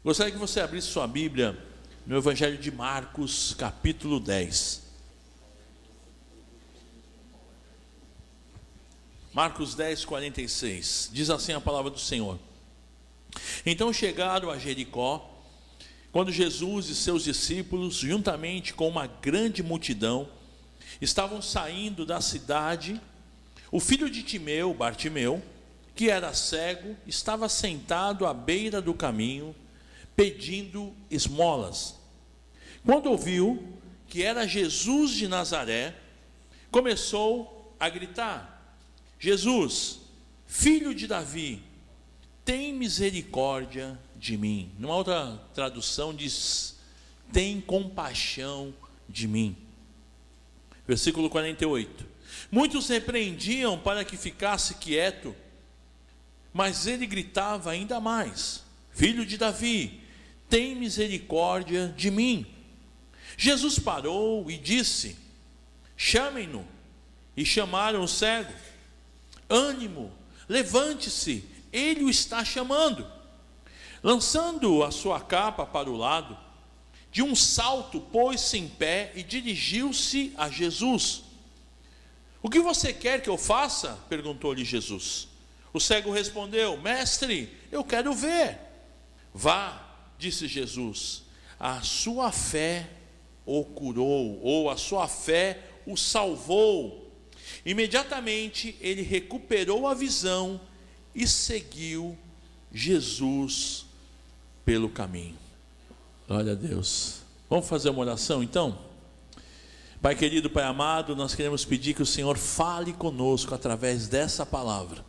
Gostaria que você abrisse sua Bíblia no Evangelho de Marcos, capítulo 10. Marcos 10, 46. Diz assim a palavra do Senhor: Então chegaram a Jericó, quando Jesus e seus discípulos, juntamente com uma grande multidão, estavam saindo da cidade. O filho de Timeu, Bartimeu, que era cego, estava sentado à beira do caminho, pedindo esmolas. Quando ouviu que era Jesus de Nazaré, começou a gritar: Jesus, filho de Davi, tem misericórdia de mim. Numa outra tradução diz: tem compaixão de mim. Versículo 48. Muitos repreendiam para que ficasse quieto, mas ele gritava ainda mais: Filho de Davi, tem misericórdia de mim. Jesus parou e disse: Chamem-no. E chamaram o cego. Ânimo, levante-se, ele o está chamando. Lançando a sua capa para o lado, de um salto pôs-se em pé e dirigiu-se a Jesus. O que você quer que eu faça? Perguntou-lhe Jesus. O cego respondeu: Mestre, eu quero ver. Vá, disse Jesus, a sua fé o curou, ou a sua fé o salvou. Imediatamente ele recuperou a visão e seguiu Jesus pelo caminho. Glória a Deus. Vamos fazer uma oração então? Pai querido, Pai amado, nós queremos pedir que o Senhor fale conosco através dessa palavra.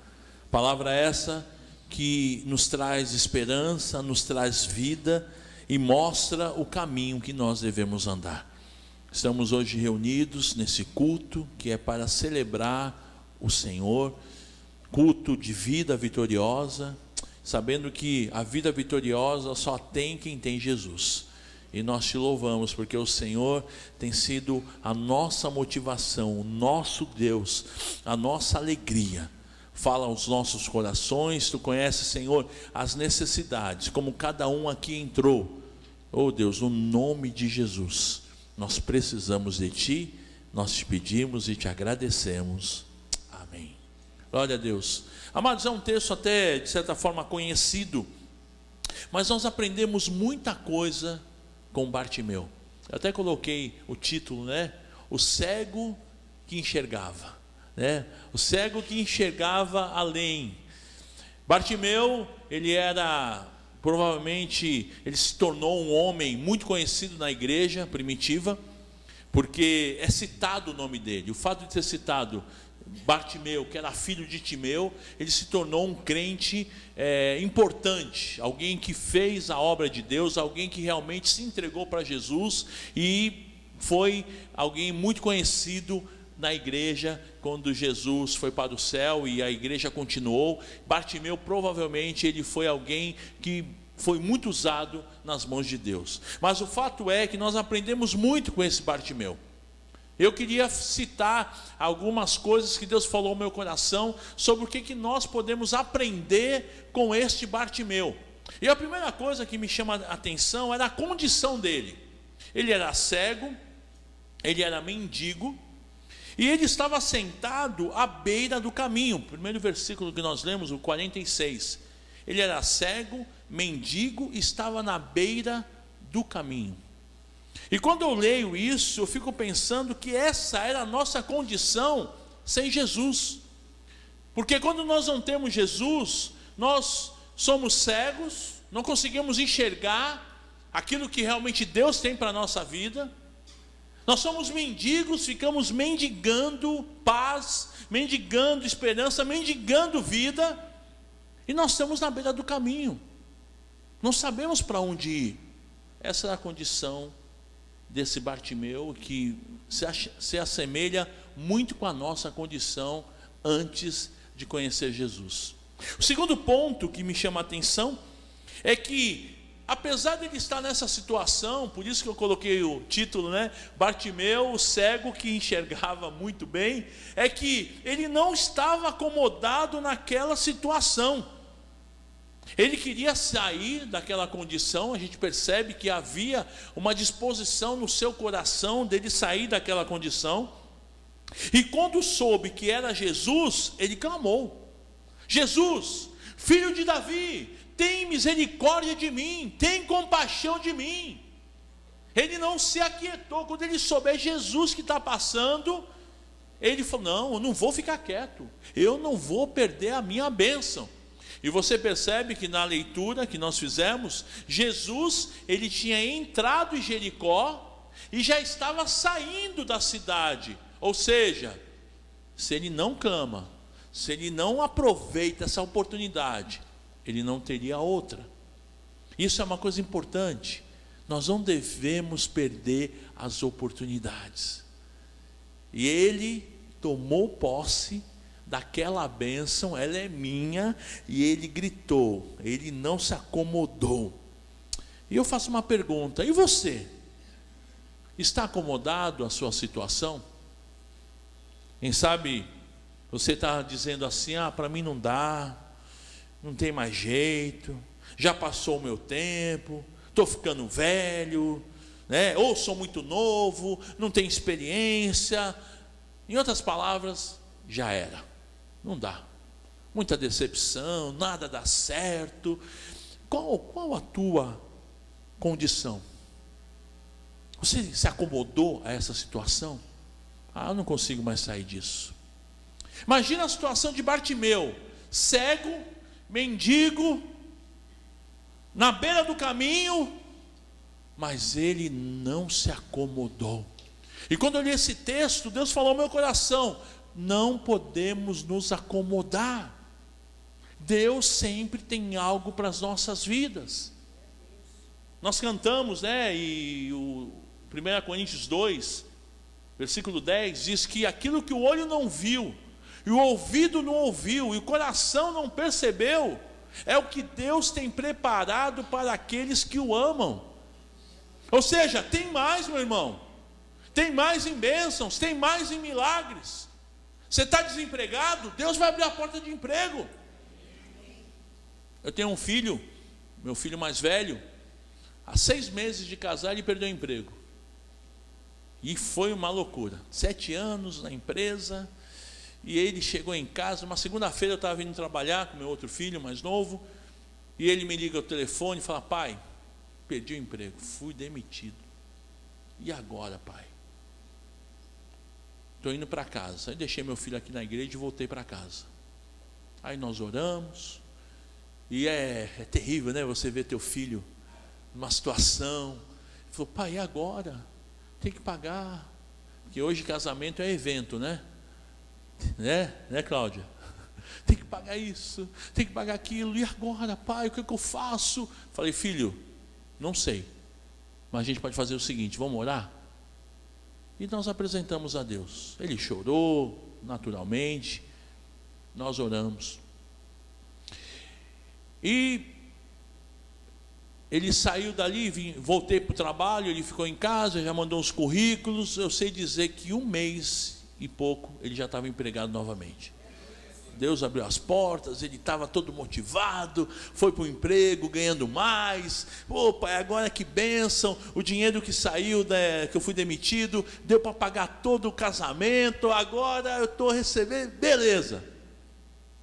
Palavra essa que nos traz esperança, nos traz vida e mostra o caminho que nós devemos andar. Estamos hoje reunidos nesse culto que é para celebrar o Senhor, culto de vida vitoriosa, sabendo que a vida vitoriosa só tem quem tem Jesus. E nós te louvamos porque o Senhor tem sido a nossa motivação, o nosso Deus, a nossa alegria. Fala aos nossos corações. Tu conheces, Senhor, as necessidades, como cada um aqui entrou. Oh Deus, no nome de Jesus, nós precisamos de Ti, nós te pedimos e te agradecemos. Amém. Glória a Deus. Amados, é um texto até de certa forma conhecido, mas nós aprendemos muita coisa com Bartimeu. Eu até coloquei o título, né? O cego que enxergava, né? O cego que enxergava além. Bartimeu, ele era, provavelmente, ele se tornou um homem muito conhecido na igreja primitiva, porque é citado o nome dele. O fato de ser citado Bartimeu, que era filho de Timeu, ele se tornou um crente importante, alguém que fez a obra de Deus, alguém que realmente se entregou para Jesus e foi alguém muito conhecido na igreja quando Jesus foi para o céu e a igreja continuou. Bartimeu provavelmente ele foi alguém que foi muito usado nas mãos de Deus. Mas o fato é que nós aprendemos muito com esse Bartimeu. Eu queria citar algumas coisas que Deus falou no meu coração sobre o que nós podemos aprender com este Bartimeu. E a primeira coisa que me chama a atenção era a condição dele. Ele era cego, ele era mendigo, e ele estava sentado à beira do caminho. O primeiro versículo que nós lemos, o 46. Ele era cego, mendigo, estava na beira do caminho. E quando eu leio isso, eu fico pensando que essa era a nossa condição sem Jesus. Porque quando nós não temos Jesus, nós somos cegos, não conseguimos enxergar aquilo que realmente Deus tem para a nossa vida. Nós somos mendigos, ficamos mendigando paz, mendigando esperança, mendigando vida, e nós estamos na beira do caminho, não sabemos para onde ir. Essa é a condição desse Bartimeu, que se assemelha muito com a nossa condição antes de conhecer Jesus. O segundo ponto que me chama a atenção é que, apesar de ele estar nessa situação, por isso que eu coloquei o título, né? Bartimeu, o cego que enxergava muito bem, é que ele não estava acomodado naquela situação. Ele queria sair daquela condição. A gente percebe que havia uma disposição no seu coração dele sair daquela condição. E quando soube que era Jesus, ele clamou: Jesus, filho de Davi, tem misericórdia de mim, tem compaixão de mim. Ele não se aquietou. Quando ele souber Jesus que está passando, ele falou: não, eu não vou ficar quieto, eu não vou perder a minha bênção. E você percebe que na leitura que nós fizemos, Jesus, ele tinha entrado em Jericó e já estava saindo da cidade. Ou seja, se ele não clama, se ele não aproveita essa oportunidade, ele não teria outra. Isso é uma coisa importante. Nós não devemos perder as oportunidades. E ele tomou posse daquela bênção, ela é minha, e ele gritou, ele não se acomodou. E eu faço uma pergunta: e você? Está acomodado a sua situação? Quem sabe você está dizendo assim: para mim não dá, não tem mais jeito, já passou o meu tempo, estou ficando velho, né? Ou sou muito novo, não tenho experiência. Em outras palavras, já era, não dá, muita decepção, nada dá certo. Qual a tua condição? Você se acomodou a essa situação? Eu não consigo mais sair disso. Imagina a situação de Bartimeu, cego, mendigo, na beira do caminho, mas ele não se acomodou. E quando eu li esse texto, Deus falou ao meu coração: não podemos nos acomodar. Deus sempre tem algo para as nossas vidas. Nós cantamos, né? E o 1 Coríntios 2, versículo 10, diz que aquilo que o olho não viu, e o ouvido não ouviu, e o coração não percebeu, é o que Deus tem preparado para aqueles que o amam. Ou seja, tem mais, meu irmão, tem mais em bênçãos, tem mais em milagres. Você está desempregado, Deus vai abrir a porta de emprego. Eu tenho um filho, meu filho mais velho, há 6 meses de casar ele perdeu o emprego. E foi uma loucura, 7 anos na empresa, e ele chegou em casa, uma segunda-feira eu estava vindo trabalhar com meu outro filho mais novo, e ele me liga ao telefone e fala: pai, perdi o emprego, fui demitido. E agora, pai? Estou indo para casa. Aí deixei meu filho aqui na igreja e voltei para casa. Aí nós oramos, e é terrível, né? Você vê teu filho numa situação. Ele falou: pai, e agora? Tem que pagar, porque hoje casamento é evento, né? Né, Cláudia? Tem que pagar isso, tem que pagar aquilo. E agora, pai, o que eu faço? Falei: filho, não sei, mas a gente pode fazer o seguinte: vamos orar? E nós apresentamos a Deus. Ele chorou naturalmente, nós oramos, e ele saiu dali, voltei para o trabalho, ele ficou em casa, já mandou uns currículos. Eu sei dizer que 1 mês e pouco ele já estava empregado novamente. Deus abriu as portas, ele estava todo motivado, foi para o emprego, ganhando mais. Pai, agora que bênção, o dinheiro que saiu, que eu fui demitido, deu para pagar todo o casamento, agora eu estou recebendo, beleza.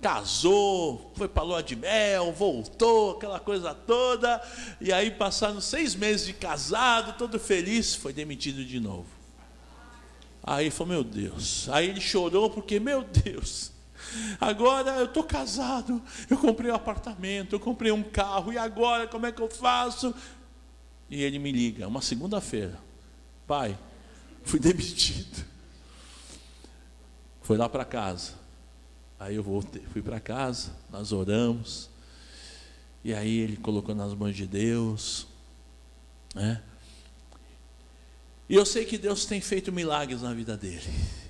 Casou, foi para a lua de mel, voltou, aquela coisa toda, e aí passaram 6 meses de casado, todo feliz, foi demitido de novo. Aí falou: meu Deus. Aí ele chorou porque: meu Deus, agora eu estou casado, eu comprei um apartamento, eu comprei um carro, e agora como é que eu faço? E ele me liga, uma segunda-feira: pai, fui demitido. Foi lá para casa. Aí eu voltei, fui para casa, nós oramos, e aí ele colocou nas mãos de Deus, né? E eu sei que Deus tem feito milagres na vida dele.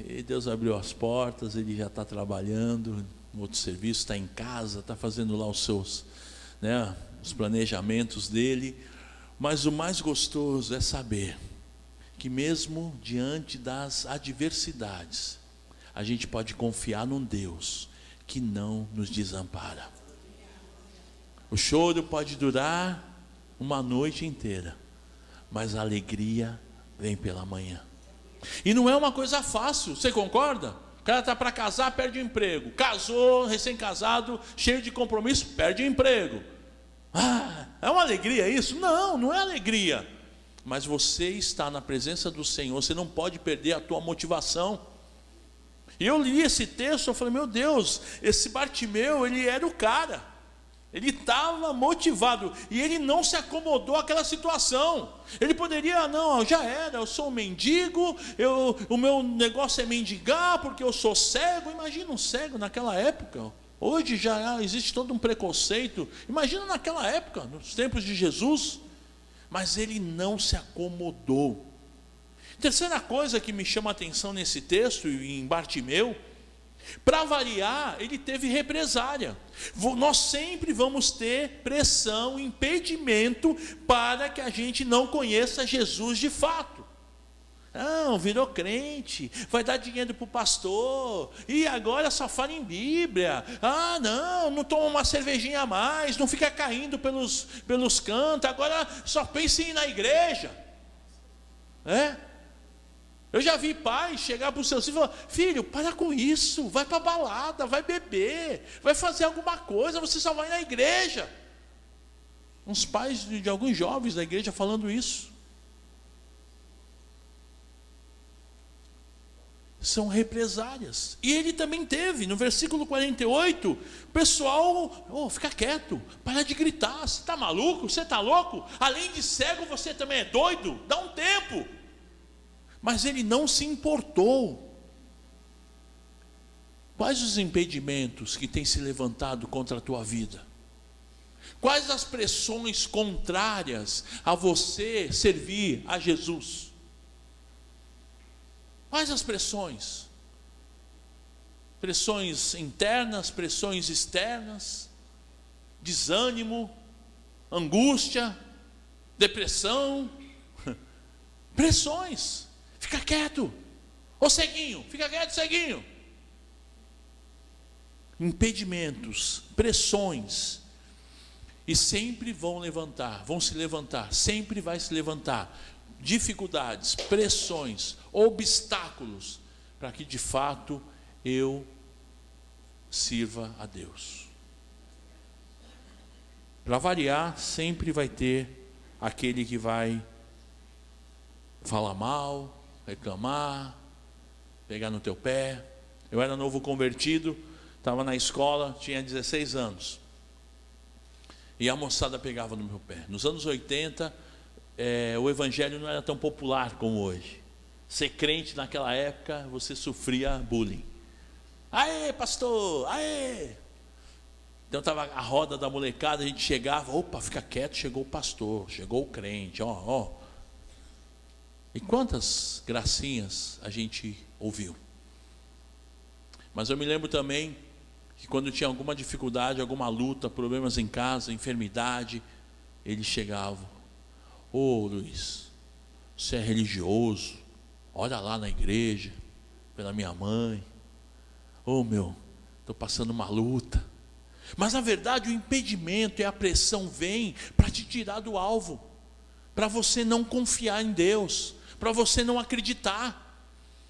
E Deus abriu as portas, ele já está trabalhando no outro serviço, está em casa, está fazendo lá os seus, né, os planejamentos dele. Mas o mais gostoso é saber que mesmo diante das adversidades, a gente pode confiar num Deus que não nos desampara. O choro pode durar uma noite inteira, mas a alegria vem pela manhã. E não é uma coisa fácil, você concorda? O cara está para casar, perde o emprego. Casou, recém-casado, cheio de compromisso, perde o emprego. É uma alegria isso? Não, não é alegria. Mas você está na presença do Senhor, você não pode perder a tua motivação. E eu li esse texto, eu falei, meu Deus, esse Bartimeu, ele era o cara. Ele estava motivado e ele não se acomodou àquela situação. Ele poderia, não, já era, eu sou um mendigo, o meu negócio é mendigar porque eu sou cego. Imagina um cego naquela época. Hoje já existe todo um preconceito. Imagina naquela época, nos tempos de Jesus. Mas ele não se acomodou. Terceira coisa que me chama a atenção nesse texto, em Bartimeu, para variar, ele teve represália. Nós sempre vamos ter pressão, impedimento para que a gente não conheça Jesus de fato. Não, virou crente, vai dar dinheiro para o pastor, e agora só fala em Bíblia. Não toma uma cervejinha a mais, não fica caindo pelos cantos, agora só pensa em ir na igreja. Eu já vi pais chegar para o seu filho e falar, filho, para com isso, vai para a balada, vai beber, vai fazer alguma coisa, você só vai na igreja. Uns pais de alguns jovens da igreja falando isso. São represálias. E ele também teve, no versículo 48, o pessoal, fica quieto, para de gritar, você está maluco, você está louco? Além de cego, você também é doido? Dá um tempo. Mas ele não se importou. Quais os impedimentos que têm se levantado contra a tua vida? Quais as pressões contrárias a você servir a Jesus? Quais as pressões? Pressões internas, pressões externas, desânimo, angústia, depressão, pressões. Fica quieto, ô ceguinho, fica quieto, ceguinho. Impedimentos, pressões, e sempre vão se levantar, sempre vai se levantar dificuldades, pressões, obstáculos, para que de fato eu sirva a Deus. Para variar, sempre vai ter aquele que vai falar mal, reclamar, pegar no teu pé. Eu era novo convertido, estava na escola, tinha 16 anos, e a moçada pegava no meu pé. Nos anos 80, o evangelho não era tão popular como hoje. Ser crente naquela época, você sofria bullying. Aê, pastor, aê! Então estava a roda da molecada, a gente chegava, opa, fica quieto, chegou o pastor, chegou o crente, ó. E quantas gracinhas a gente ouviu. Mas eu me lembro também que quando tinha alguma dificuldade, alguma luta, problemas em casa, enfermidade, eles chegavam. Ô Luiz, você é religioso, olha lá na igreja, pela minha mãe. Estou passando uma luta. Mas na verdade o impedimento e a pressão vem para te tirar do alvo, para você não confiar em Deus, para você não acreditar.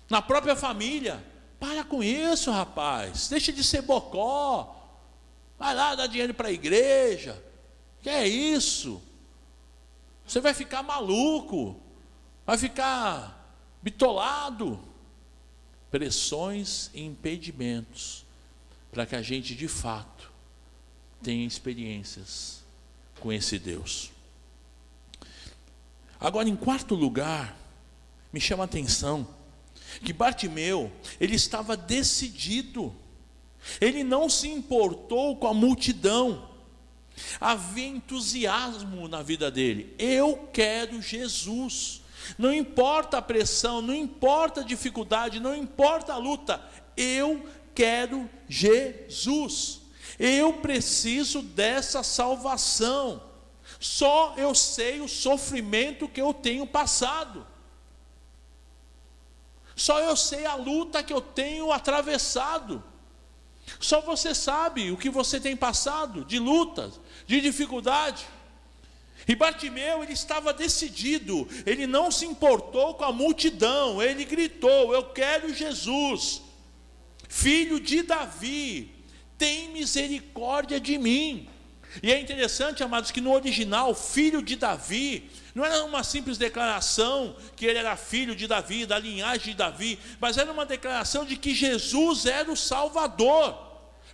Na própria família, para com isso, rapaz, deixa de ser bocó, vai lá dar dinheiro para a igreja, que é isso? Você vai ficar maluco, vai ficar bitolado. Pressões e impedimentos para que a gente de fato tenha experiências com esse Deus. Agora, em quarto lugar, me chama a atenção que Bartimeu, ele estava decidido, ele não se importou com a multidão. Havia entusiasmo na vida dele. Eu quero Jesus. Não importa a pressão, não importa a dificuldade, não importa a luta. Eu quero Jesus. Eu preciso dessa salvação. Só eu sei o sofrimento que eu tenho passado. Só eu sei a luta que eu tenho atravessado. Só você sabe o que você tem passado, de lutas, de dificuldade. E Bartimeu, ele estava decidido, ele não se importou com a multidão, ele gritou: eu quero Jesus, filho de Davi, tem misericórdia de mim. E é interessante, amados, que no original, filho de Davi, não era uma simples declaração que ele era filho de Davi, da linhagem de Davi, mas era uma declaração de que Jesus era o Salvador,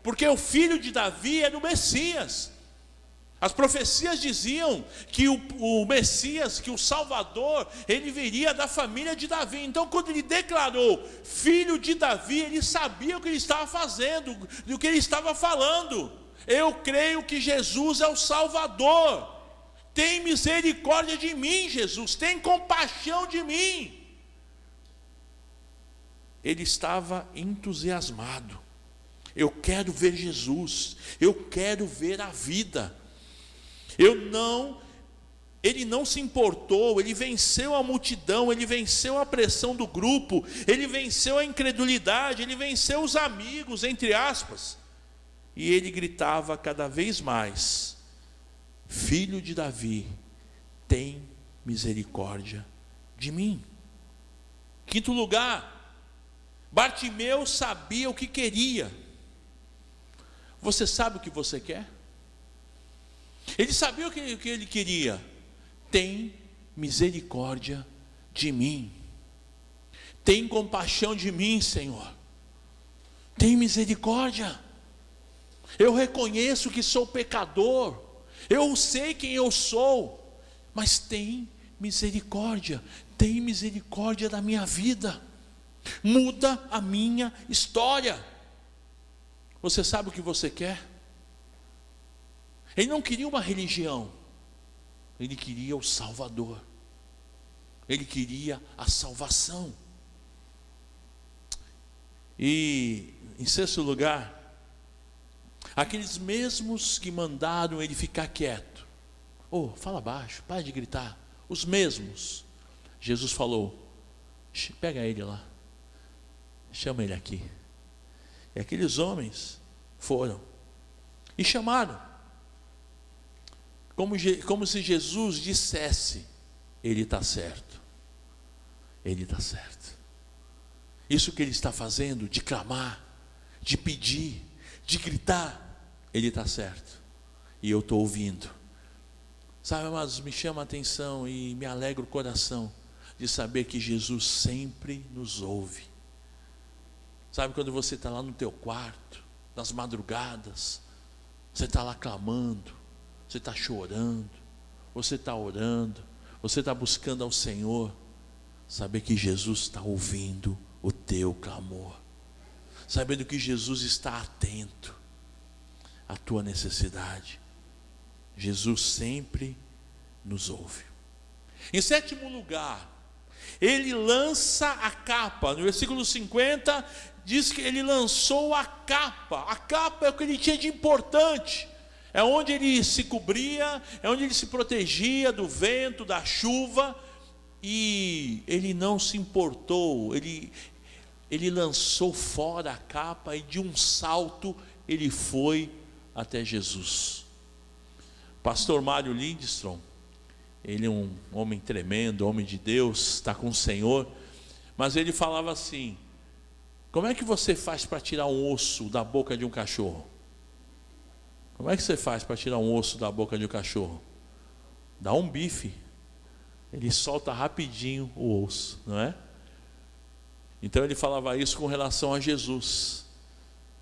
porque o filho de Davi era o Messias. As profecias diziam que o Messias, que o Salvador, ele viria da família de Davi. Então, quando ele declarou filho de Davi, ele sabia o que ele estava fazendo, do que ele estava falando. Eu creio que Jesus é o Salvador. Tem misericórdia de mim, Jesus, tem compaixão de mim. Ele estava entusiasmado. Eu quero ver Jesus, eu quero ver a vida. Ele não se importou, ele venceu a multidão, ele venceu a pressão do grupo, ele venceu a incredulidade, ele venceu os amigos, entre aspas. E ele gritava cada vez mais: filho de Davi, tem misericórdia de mim. Quinto lugar, Bartimeu sabia o que queria. Você sabe o que você quer? Ele sabia o que ele queria. Tem misericórdia de mim. Tem compaixão de mim, Senhor. Tem misericórdia. Eu reconheço que sou pecador. Eu sei quem eu sou. Mas tem misericórdia. Tem misericórdia da minha vida. Muda a minha história. Você sabe o que você quer? Ele não queria uma religião, ele queria o Salvador, ele queria a salvação. E em sexto lugar, aqueles mesmos que mandaram ele ficar quieto, fala baixo, para de gritar, os mesmos, Jesus falou: pega ele lá, chama ele aqui. E aqueles homens foram e chamaram, como se Jesus dissesse: ele está certo, ele está certo. Isso que ele está fazendo, de clamar, de pedir, de gritar, ele está certo, e eu estou ouvindo. Sabe, amados, me chama a atenção e me alegra o coração de saber que Jesus sempre nos ouve. Sabe, quando você está lá no teu quarto, nas madrugadas, você está lá clamando, você está chorando, você está orando, você está buscando ao Senhor, saber que Jesus está ouvindo o teu clamor, sabendo que Jesus está atento à tua necessidade. Jesus sempre nos ouve. Em sétimo lugar, ele lança a capa. No versículo 50 diz que ele lançou a capa. A capa é o que ele tinha de importante, é onde ele se cobria, é onde ele se protegia do vento, da chuva. E ele não se importou, ele lançou fora a capa e de um salto ele foi até Jesus. Pastor Mário Lindstrom, ele é um homem tremendo, homem de Deus, está com o Senhor, mas ele falava assim: como é que você faz para tirar um osso da boca de um cachorro? Como é que você faz para tirar um osso da boca de um cachorro? Dá um bife, ele solta rapidinho o osso, não é? Então ele falava isso com relação a Jesus.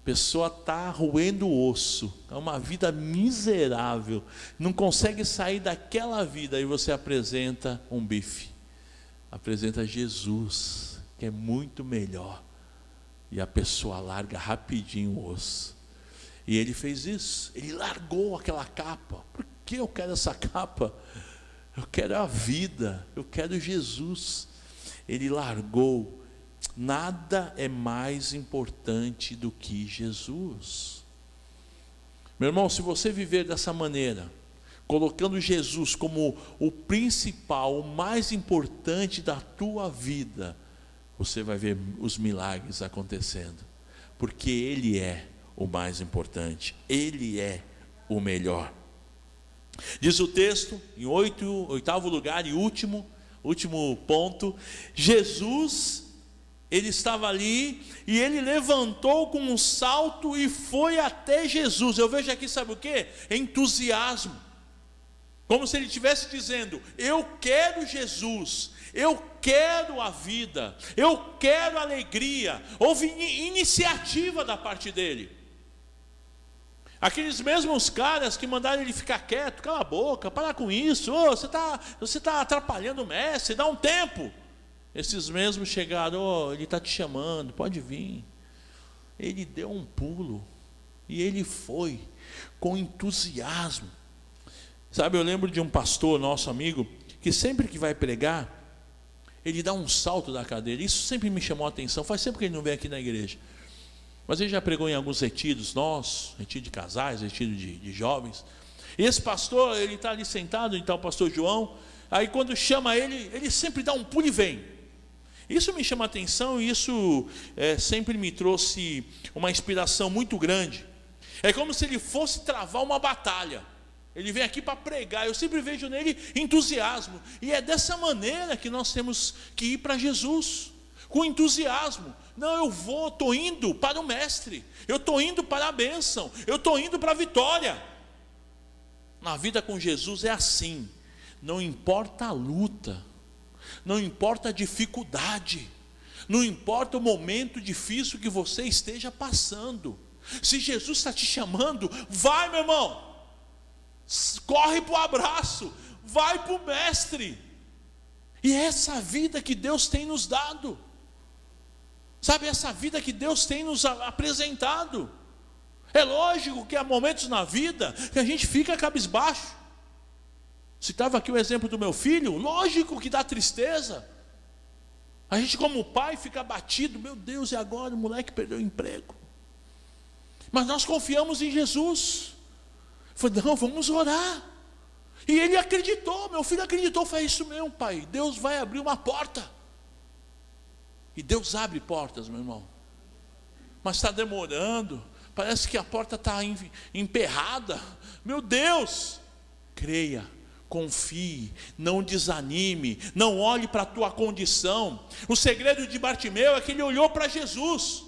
A pessoa está roendo o osso, é uma vida miserável, não consegue sair daquela vida, e você apresenta um bife, apresenta Jesus, que é muito melhor, e a pessoa larga rapidinho o osso. E ele fez isso, ele largou aquela capa. Por que eu quero essa capa? Eu quero a vida, eu quero Jesus. Ele largou. Nada é mais importante do que Jesus. Meu irmão, se você viver dessa maneira, colocando Jesus como o principal, o mais importante da tua vida, você vai ver os milagres acontecendo, porque Ele é o mais importante, Ele é o melhor. Diz o texto, em oitavo lugar e último ponto, Jesus, ele estava ali e ele levantou com um salto e foi até Jesus. Eu vejo aqui, sabe o que? Entusiasmo, como se ele estivesse dizendo: eu quero Jesus, eu quero a vida, eu quero alegria. Houve iniciativa da parte dele. Aqueles mesmos caras que mandaram ele ficar quieto: cala a boca, para com isso, você tá atrapalhando o mestre, dá um tempo. Esses mesmos chegaram: ele está te chamando, pode vir. Ele deu um pulo e ele foi com entusiasmo. Sabe, eu lembro de um pastor, nosso amigo, que sempre que vai pregar, ele dá um salto da cadeira. Isso sempre me chamou a atenção. Faz tempo que ele não vem aqui na igreja, mas ele já pregou em alguns retiros nossos, retiro de casais, retiro de jovens. E esse pastor, ele está ali sentado, então o pastor João, aí quando chama ele sempre dá um pulo e vem. Isso me chama a atenção e isso sempre me trouxe uma inspiração muito grande. É como se ele fosse travar uma batalha. Ele vem aqui para pregar. Eu sempre vejo nele entusiasmo. E é dessa maneira que nós temos que ir para Jesus, com entusiasmo. Não, estou indo para o mestre, eu estou indo para a bênção, eu estou indo para a vitória. Na vida com Jesus é assim. Não importa a luta, não importa a dificuldade, não importa o momento difícil que você esteja passando, se Jesus está te chamando, vai, meu irmão, corre para o abraço, vai para o mestre. E é essa vida que Deus tem nos dado, sabe, essa vida que Deus tem nos apresentado. É lógico que há momentos na vida que a gente fica cabisbaixo. Citava aqui o exemplo do meu filho. Lógico que dá tristeza. A gente como pai fica abatido: meu Deus, e agora? O moleque perdeu o emprego. Mas nós confiamos em Jesus. Falei: não, vamos orar. E ele acreditou, meu filho acreditou. Foi: isso mesmo, pai, Deus vai abrir uma porta. E Deus abre portas, meu irmão, mas está demorando, parece que a porta está emperrada. Meu Deus, creia, confie, não desanime, não olhe para a tua condição. O segredo de Bartimeu é que ele olhou para Jesus,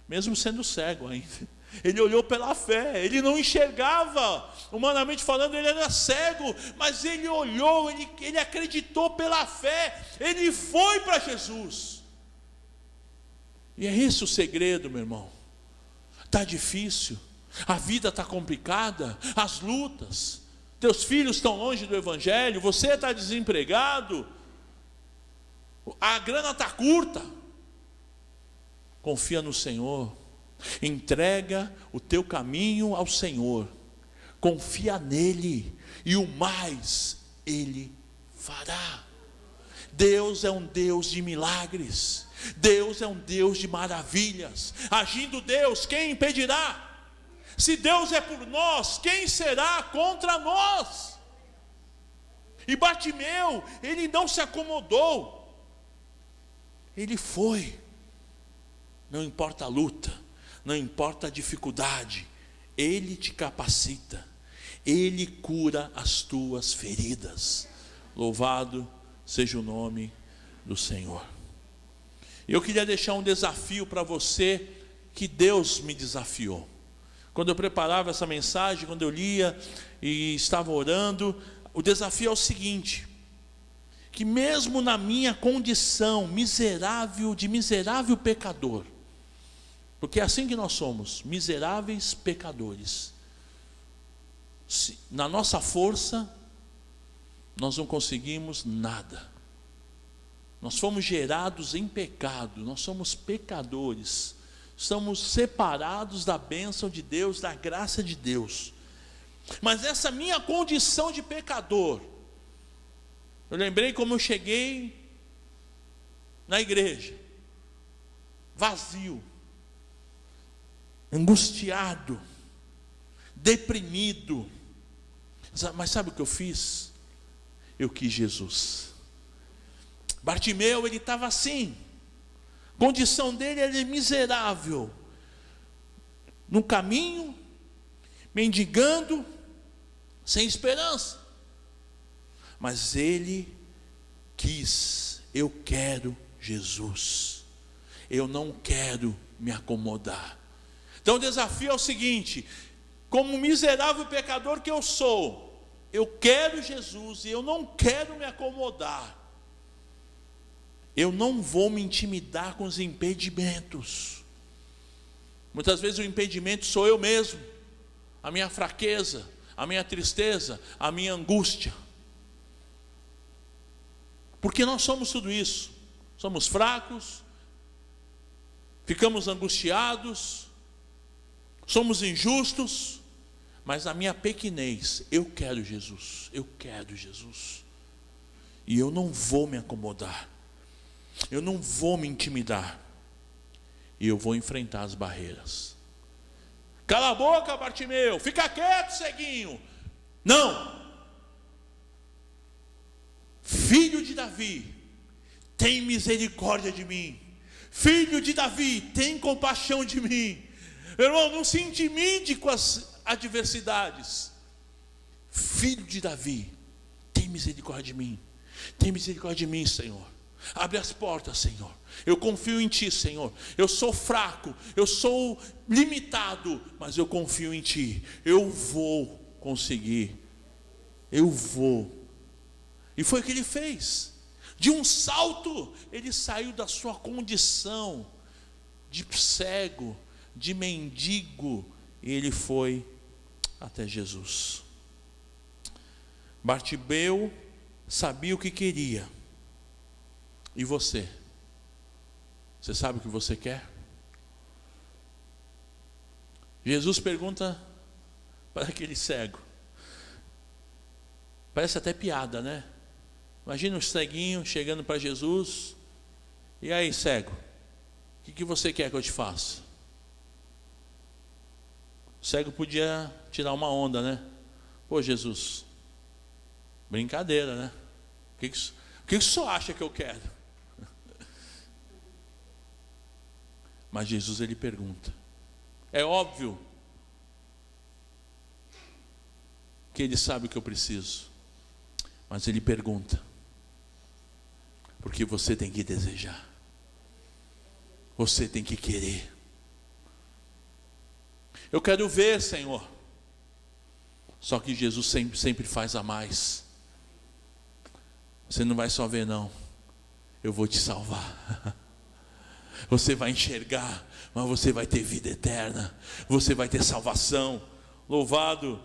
mesmo sendo cego ainda. Ele olhou pela fé, ele não enxergava, humanamente falando, ele era cego, mas ele olhou, ele acreditou pela fé, ele foi para Jesus. E é esse o segredo, meu irmão. Está difícil, a vida está complicada, as lutas, teus filhos estão longe do Evangelho, você está desempregado, a grana está curta. Confia no Senhor, entrega o teu caminho ao Senhor, confia nele, e o mais Ele fará. Deus é um Deus de milagres, Deus é um Deus de maravilhas. Agindo Deus, quem impedirá? Se Deus é por nós, quem será contra nós? E Bartimeu, ele não se acomodou, ele foi. Não importa a luta, não importa a dificuldade, Ele te capacita, Ele cura as tuas feridas. Louvado seja o nome do Senhor. Eu queria deixar um desafio para você, que Deus me desafiou. Quando eu preparava essa mensagem, quando eu lia e estava orando, o desafio é o seguinte: que mesmo na minha condição miserável, de miserável pecador, porque é assim que nós somos, miseráveis pecadores, na nossa força nós não conseguimos nada. Nós fomos gerados em pecado, nós somos pecadores, estamos separados da bênção de Deus, da graça de Deus. Mas essa minha condição de pecador, eu lembrei como eu cheguei na igreja, vazio, angustiado, deprimido. Mas sabe o que eu fiz? Eu quis Jesus. Bartimeu, ele estava assim, a condição dele era miserável, no caminho, mendigando, sem esperança. Mas ele quis: eu quero Jesus, eu não quero me acomodar. Então o desafio é o seguinte: como miserável pecador que eu sou, eu quero Jesus e eu não quero me acomodar. Eu não vou me intimidar com os impedimentos. Muitas vezes o impedimento sou eu mesmo, a minha fraqueza, a minha tristeza, a minha angústia. Porque nós somos tudo isso. Somos fracos, ficamos angustiados, somos injustos, mas na minha pequenez, eu quero Jesus, eu quero Jesus. E eu não vou me acomodar, eu não vou me intimidar, e eu vou enfrentar as barreiras. Cala a boca, Bartimeu, fica quieto, ceguinho. Não! Filho de Davi, tem misericórdia de mim. Filho de Davi, tem compaixão de mim. Meu irmão, não se intimide com as adversidades. Filho de Davi, tem misericórdia de mim. Tem misericórdia de mim, Senhor. Abre as portas, Senhor. Eu confio em Ti, Senhor. Eu sou fraco, eu sou limitado, mas eu confio em Ti. Eu vou conseguir. Eu vou. E foi o que ele fez. De um salto, ele saiu da sua condição de cego, de mendigo, e ele foi até Jesus. Bartimeu sabia o que queria. E você? Você sabe o que você quer? Jesus pergunta para aquele cego. Parece até piada, né? Imagina um ceguinho chegando para Jesus. E aí, cego, o que você quer que eu te faça? O cego podia tirar uma onda, né? Pô, Jesus, brincadeira, né? O que o senhor acha que eu quero? Mas Jesus, ele pergunta. É óbvio que ele sabe o que eu preciso, mas ele pergunta, porque você tem que desejar, você tem que querer. Eu quero ver, Senhor. Só que Jesus sempre faz a mais. Você não vai só ver, não. Eu vou te salvar. Você vai enxergar, mas você vai ter vida eterna. Você vai ter salvação. Louvado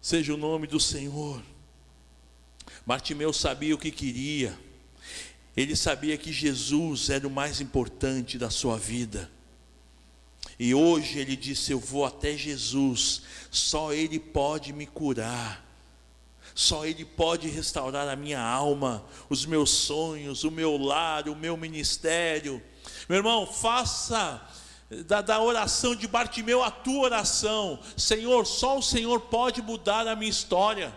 seja o nome do Senhor. Bartimeu sabia o que queria. Ele sabia que Jesus era o mais importante da sua vida. E hoje ele disse: eu vou até Jesus. Só Ele pode me curar. Só Ele pode restaurar a minha alma, os meus sonhos, o meu lar, o meu ministério. Meu irmão, faça da oração de Bartimeu a tua oração. Senhor, só o Senhor pode mudar a minha história.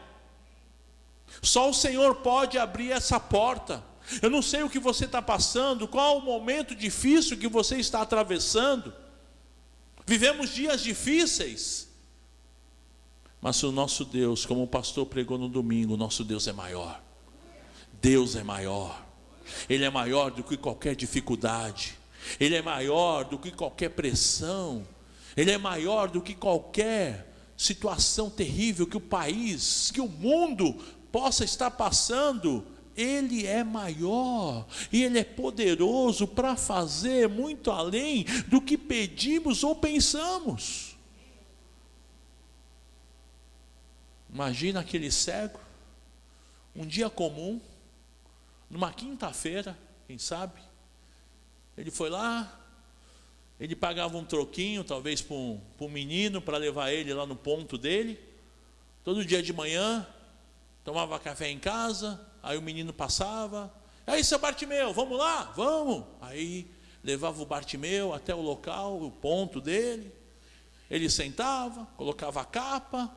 Só o Senhor pode abrir essa porta. Eu não sei o que você está passando, qual o momento difícil que você está atravessando. Vivemos dias difíceis, mas o nosso Deus, como o pastor pregou no domingo, o nosso Deus é maior. Deus é maior. Ele é maior do que qualquer dificuldade. Ele é maior do que qualquer pressão. Ele é maior do que qualquer situação terrível que o país, que o mundo possa estar passando. Ele é maior e Ele é poderoso para fazer muito além do que pedimos ou pensamos. Imagina aquele cego, um dia comum, numa quinta-feira, quem sabe, ele foi lá, ele pagava um troquinho, talvez para um menino, para levar ele lá no ponto dele, todo dia de manhã, tomava café em casa. Aí o menino passava, aí seu Bartimeu, vamos lá? Vamos. Aí levava o Bartimeu até o local, o ponto dele. Ele sentava, colocava a capa,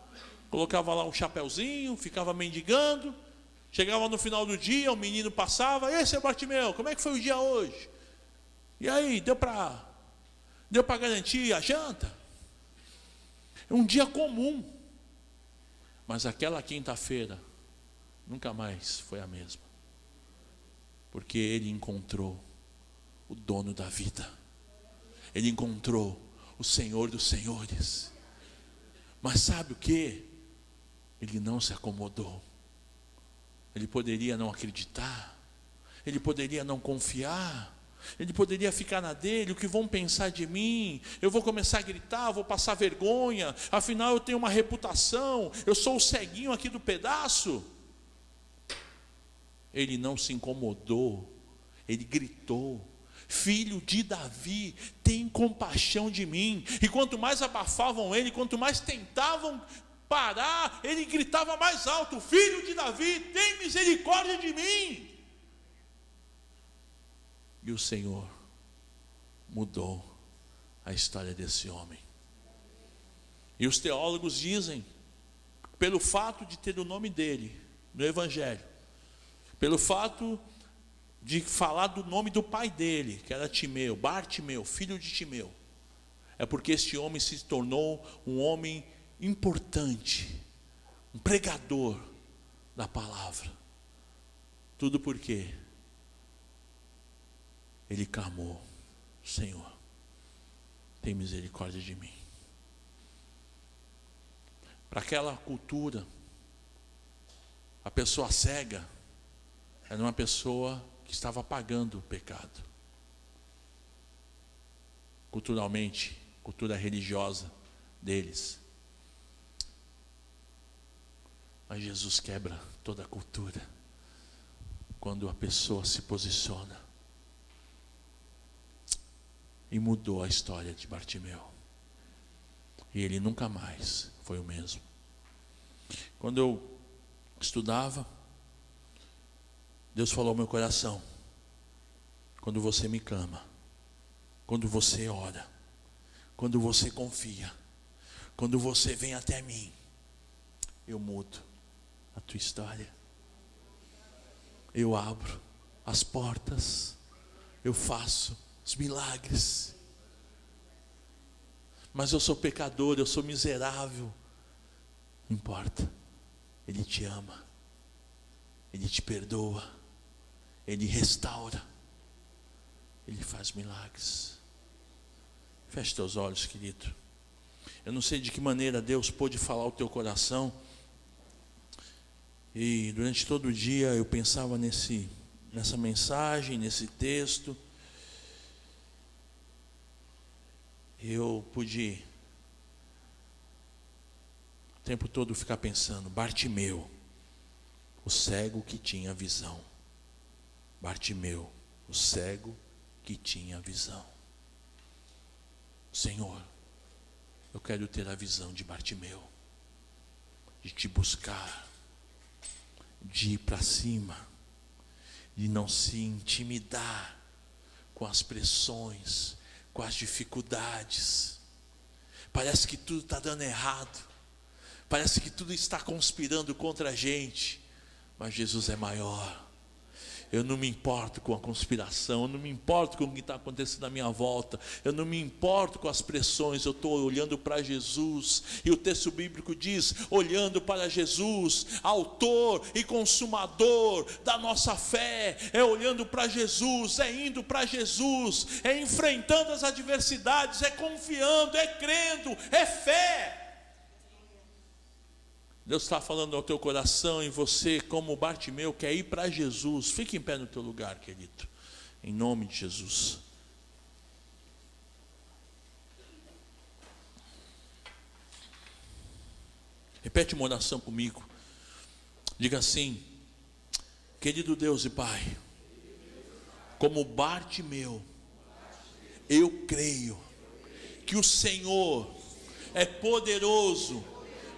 colocava lá um chapeuzinho, ficava mendigando. Chegava no final do dia, o menino passava, ei seu Bartimeu, como é que foi o dia hoje? E aí, deu para garantir a janta? um dia comum. Mas aquela quinta-feira nunca mais foi a mesma. Porque ele encontrou o dono da vida. Ele encontrou o Senhor dos senhores. Mas sabe o que? Ele não se acomodou. Ele poderia não acreditar. Ele poderia não confiar. Ele poderia ficar na dele. O que vão pensar de mim? Eu vou começar a gritar, vou passar vergonha. Afinal eu tenho uma reputação. Eu sou o ceguinho aqui do pedaço. Ele não se incomodou. Ele gritou: Filho de Davi, tem compaixão de mim. E quanto mais abafavam ele, quanto mais tentavam parar, ele gritava mais alto: Filho de Davi, tem misericórdia de mim. E o Senhor mudou a história desse homem. E os teólogos dizem, pelo fato de ter o nome dele no Evangelho, pelo fato de falar do nome do pai dele, que era Timeu, Bartimeu, filho de Timeu, é porque este homem se tornou um homem importante, um pregador da palavra. Tudo porque ele clamou: Senhor, tem misericórdia de mim. Para aquela cultura, a pessoa cega era uma pessoa que estava pagando o pecado. Culturalmente, cultura religiosa deles. Mas Jesus quebra toda a cultura quando a pessoa se posiciona. E mudou a história de Bartimeu. E ele nunca mais foi o mesmo. Quando eu estudava, Deus falou ao meu coração: quando você me clama, quando você ora, quando você confia, quando você vem até mim, eu mudo a tua história. Eu abro as portas, eu faço os milagres. Mas eu sou pecador, eu sou miserável. Não importa, Ele te ama, Ele te perdoa, Ele restaura, Ele faz milagres. Feche teus olhos, querido. Eu não sei de que maneira Deus pôde falar ao teu coração. E durante todo o dia eu pensava nessa mensagem, nesse texto. Eu pude o tempo todo ficar pensando: Bartimeu, o cego que tinha visão. Bartimeu, o cego que tinha visão. Senhor, eu quero ter a visão de Bartimeu, de te buscar, de ir para cima, de não se intimidar com as pressões, com as dificuldades. Parece que tudo está dando errado, parece que tudo está conspirando contra a gente, mas Jesus é maior. Eu não me importo com a conspiração, eu não me importo com o que está acontecendo à minha volta, eu não me importo com as pressões. Eu estou olhando para Jesus, e o texto bíblico diz: olhando para Jesus, autor e consumador da nossa fé. É olhando para Jesus, é indo para Jesus, é enfrentando as adversidades, é confiando, é crendo, é fé. Deus está falando ao teu coração, e você, como Bartimeu, quer ir para Jesus. Fique em pé no teu lugar, querido, em nome de Jesus. Repete uma oração comigo. Diga assim: querido Deus e Pai, como Bartimeu, eu creio que o Senhor é poderoso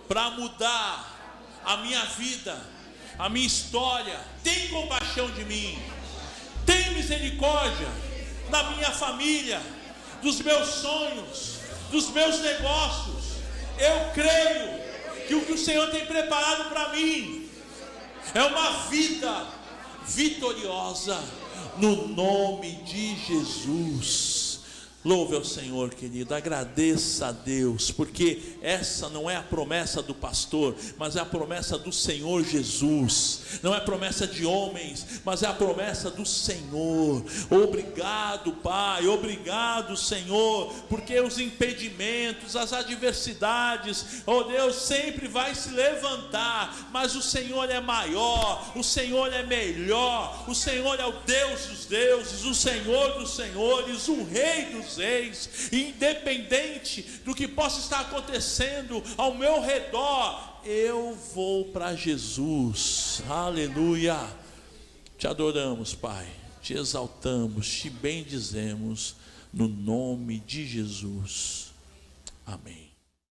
para mudar a minha vida, a minha história. Tem compaixão de mim, tem misericórdia da minha família, dos meus sonhos, dos meus negócios. Eu creio que o que o Senhor tem preparado para mim é uma vida vitoriosa, no nome de Jesus. Louve ao Senhor, querido, agradeça a Deus, porque essa não é a promessa do pastor, mas é a promessa do Senhor Jesus. Não é promessa de homens, mas é a promessa do Senhor. Obrigado, Pai, obrigado, Senhor, porque os impedimentos, as adversidades, oh Deus, sempre vai se levantar, mas o Senhor é maior, o Senhor é melhor, o Senhor é o Deus dos deuses, o Senhor dos senhores, o Rei dos reis. Independente do que possa estar acontecendo ao meu redor, eu vou para Jesus. Aleluia. Te adoramos, Pai, te exaltamos, te bendizemos no nome de Jesus. Amém.